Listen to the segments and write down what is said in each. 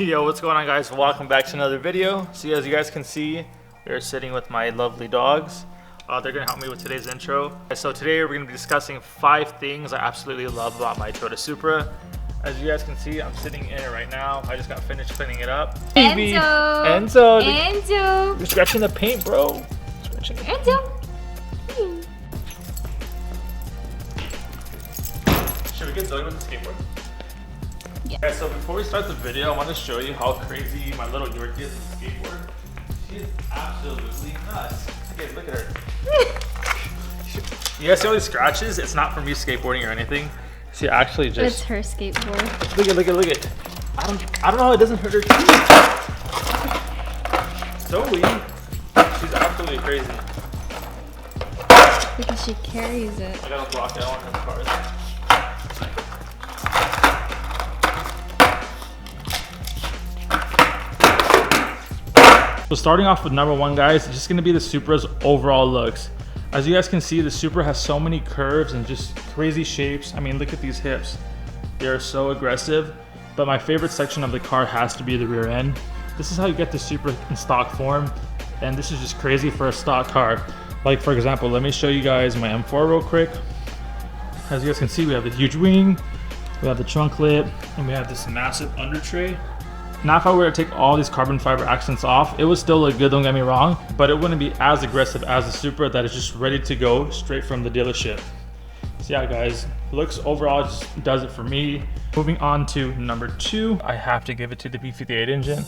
Yo, what's going on, guys? Welcome back to another video. So as you guys can see, we're sitting with my lovely dogs. They're gonna help me with today's intro. So today we're gonna be discussing 5 things I absolutely love about my Toyota Supra. As you guys can see, I'm sitting in it right now. I just got finished cleaning it up. Enzo! You're scratching the paint, bro. Enzo! Should we get Zoe with the skateboard? Yeah. Okay, so before we start the video, I want to show you how crazy my little Yorkie is with the skateboard. She is absolutely nuts. Okay, look at her. You guys see all these scratches? It's not from me skateboarding or anything. She actually just... It's her skateboard. Look at. I don't know how it doesn't hurt her teeth. Zoe, she's absolutely crazy. Because she carries it. I gotta block it on her cars. So starting off with number 1, guys, it's just gonna be the Supra's overall looks. As you guys can see, the Supra has so many curves and just crazy shapes. I mean, look at these hips. They are so aggressive. But my favorite section of the car has to be the rear end. This is how you get the Supra in stock form. And this is just crazy for a stock car. Like, for example, let me show you guys my M4 real quick. As you guys can see, we have the huge wing, we have the trunk lip, and we have this massive under tray. Now, if I were to take all these carbon fiber accents off, it would still look good, don't get me wrong, but it wouldn't be as aggressive as the Supra that is just ready to go straight from the dealership. So yeah, guys, looks overall just does it for me. Moving on to number 2, I have to give it to the B58 engine.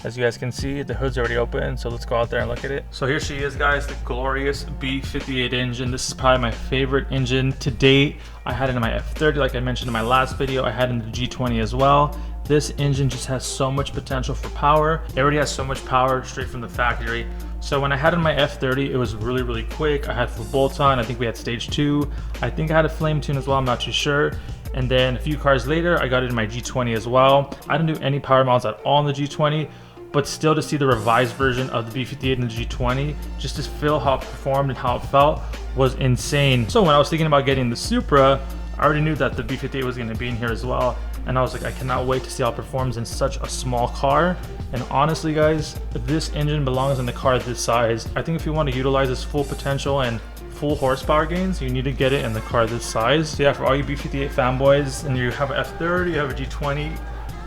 As you guys can see, the hood's already open, so let's go out there and look at it. So here she is, guys, the glorious B58 engine. This is probably my favorite engine to date. I had it in my F30, like I mentioned in my last video. I had it in the G20 as well. This engine just has so much potential for power. It already has so much power straight from the factory. So when I had it in my F30, it was really, really quick. I had full bolts on. I think we had stage 2. I think I had a flame tune as well, I'm not too sure. And then a few cars later, I got it in my G20 as well. I didn't do any power mods at all in the G20, but still to see the revised version of the B58 in the G20, just to feel how it performed and how it felt was insane. So when I was thinking about getting the Supra, I already knew that the B58 was gonna be in here as well. And I was like, I cannot wait to see how it performs in such a small car. And honestly, guys, this engine belongs in the car this size. I think if you want to utilize its full potential and full horsepower gains, you need to get it in the car this size. So yeah, for all you B58 fanboys and you have an F30, you have a G20,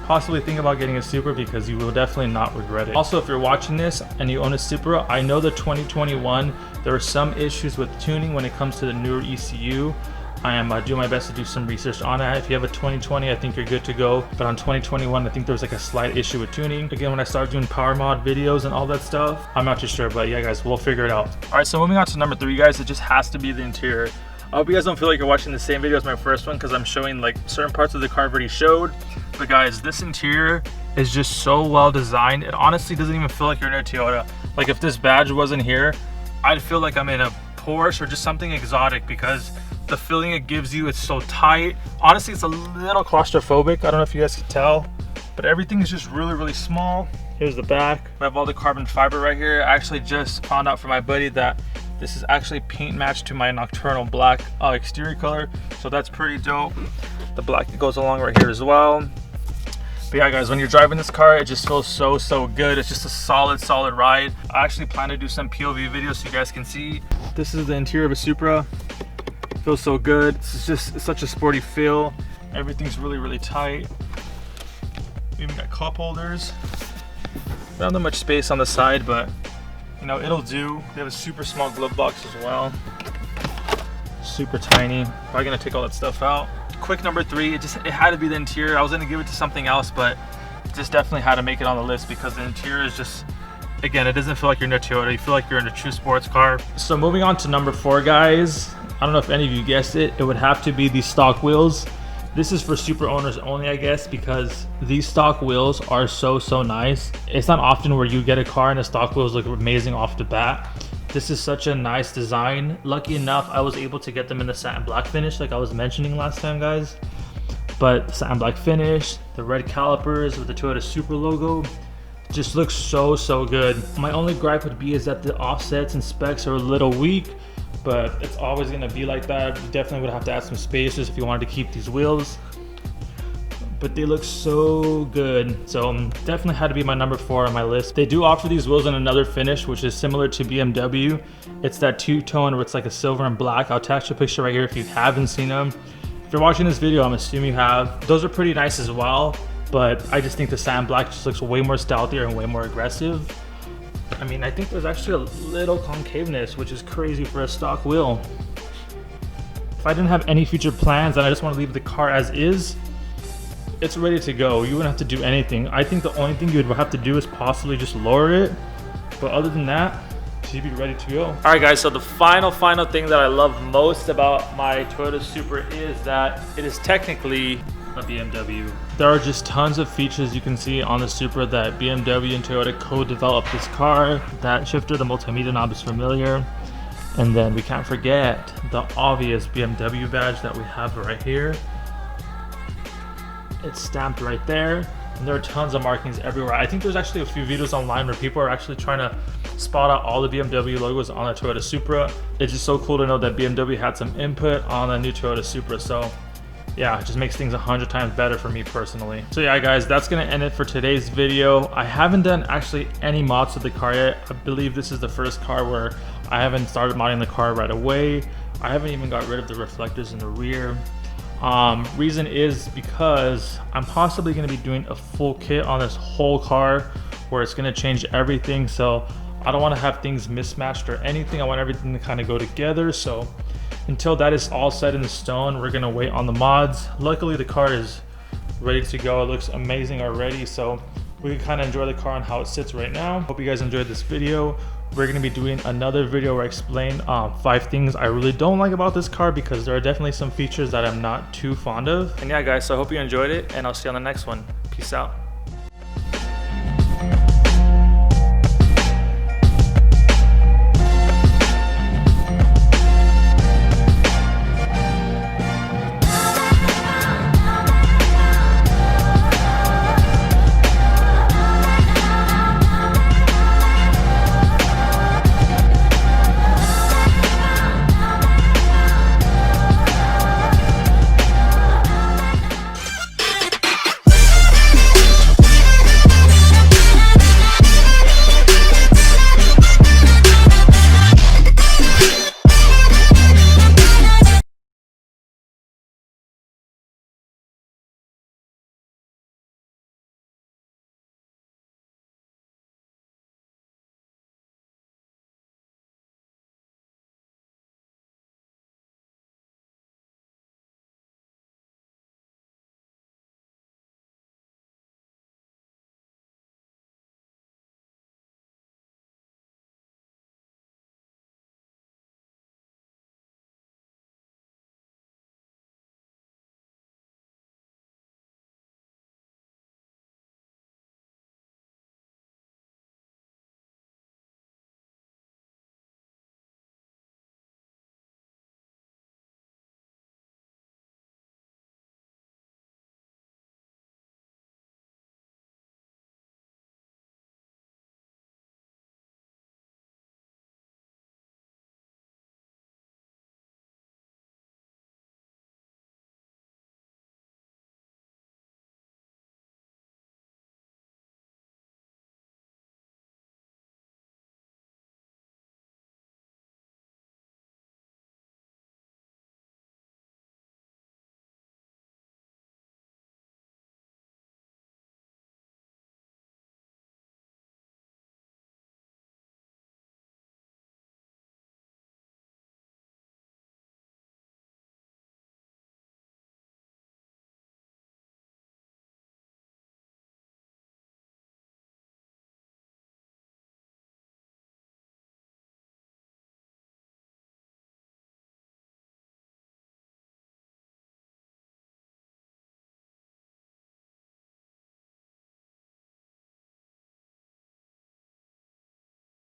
possibly think about getting a Supra because you will definitely not regret it. Also, if you're watching this and you own a Supra, I know the 2021, there are some issues with tuning when it comes to the newer ECU. I am doing my best to do some research on that. If you have a 2020, I think you're good to go. But on 2021, I think there was like a slight issue with tuning. Again, when I start doing power mod videos and all that stuff, I'm not too sure, but yeah, guys, we'll figure it out. All right, so moving on to number 3, guys, it just has to be the interior. I hope you guys don't feel like you're watching the same video as my first one because I'm showing like certain parts of the car I've already showed. But guys, this interior is just so well designed. It honestly doesn't even feel like you're in a Toyota. Like if this badge wasn't here, I'd feel like I'm in a Porsche or just something exotic because the feeling it gives you, it's so tight. Honestly, it's a little claustrophobic. I don't know if you guys can tell, but everything is just really, really small. Here's the back. We have all the carbon fiber right here. I actually just found out from my buddy that this is actually paint matched to my nocturnal black exterior color. So that's pretty dope. The black goes along right here as well. But yeah, guys, when you're driving this car, it just feels so good. It's just a solid ride. I actually plan to do some POV videos so you guys can see. This is the interior of a Supra. Feels so good. It's just such a sporty feel. Everything's really tight. We even got cup holders. Not that much space on the side, but you know, it'll do. They have a super small glove box as well. Super tiny. Probably gonna take all that stuff out. Quick number 3, it had to be the interior. I was gonna give it to something else, but just definitely had to make it on the list because the interior is just, again, it doesn't feel like you're in a Toyota. You feel like you're in a true sports car. So moving on to number 4, guys. I don't know if any of you guessed it. It would have to be these stock wheels. This is for Supra owners only, I guess, because these stock wheels are so nice. It's not often where you get a car and the stock wheels look amazing off the bat. This is such a nice design. Lucky enough, I was able to get them in the satin black finish like I was mentioning last time, guys. But the satin black finish, the red calipers with the Toyota Supra logo, just looks so good. My only gripe would be is that the offsets and specs are a little weak, but it's always gonna be like that. You definitely would have to add some spacers if you wanted to keep these wheels. but they look so good. So definitely had to be my number 4 on my list. They do offer these wheels in another finish, which is similar to BMW. It's that two-tone where it's like a silver and black. I'll attach a picture right here if you haven't seen them. If you're watching this video, I'm assuming you have. Those are pretty nice as well, but I just think the satin black just looks way more stealthier and way more aggressive. I mean, I think there's actually a little concaveness, which is crazy for a stock wheel. If I didn't have any future plans and I just want to leave the car as is, it's ready to go. You wouldn't have to do anything. I think the only thing you would have to do is possibly just lower it, but other than that, you'd be ready to go. All right guys, so the final thing that I love most about my Toyota Supra is that it is technically a BMW. There are just tons of features you can see on the Supra that BMW and Toyota co-developed this car. That shifter, the multimedia knob is familiar. And then we can't forget the obvious BMW badge that we have right here. It's stamped right there. And there are tons of markings everywhere. I think there's actually a few videos online where people are actually trying to spot out all the BMW logos on a Toyota Supra. It's just so cool to know that BMW had some input on a new Toyota Supra. So yeah, it just makes things 100 times better for me personally. So yeah guys, that's gonna end it for today's video. I haven't done actually any mods to the car yet. I believe this is the first car where I haven't started modding the car right away. I haven't even got rid of the reflectors in the rear. Reason is because I'm possibly gonna be doing a full kit on this whole car where it's gonna change everything. So I don't wanna have things mismatched or anything. I want everything to kind of go together. So until that is all set in stone, we're gonna wait on the mods. Luckily the car is ready to go. It looks amazing already, so we can kind of enjoy the car and how it sits right now. Hope you guys enjoyed this video. We're gonna be doing another video where I explain 5 things I really don't like about this car, because there are definitely some features that I'm not too fond of. And yeah guys, so I hope you enjoyed it, and I'll see you on the next one. Peace out.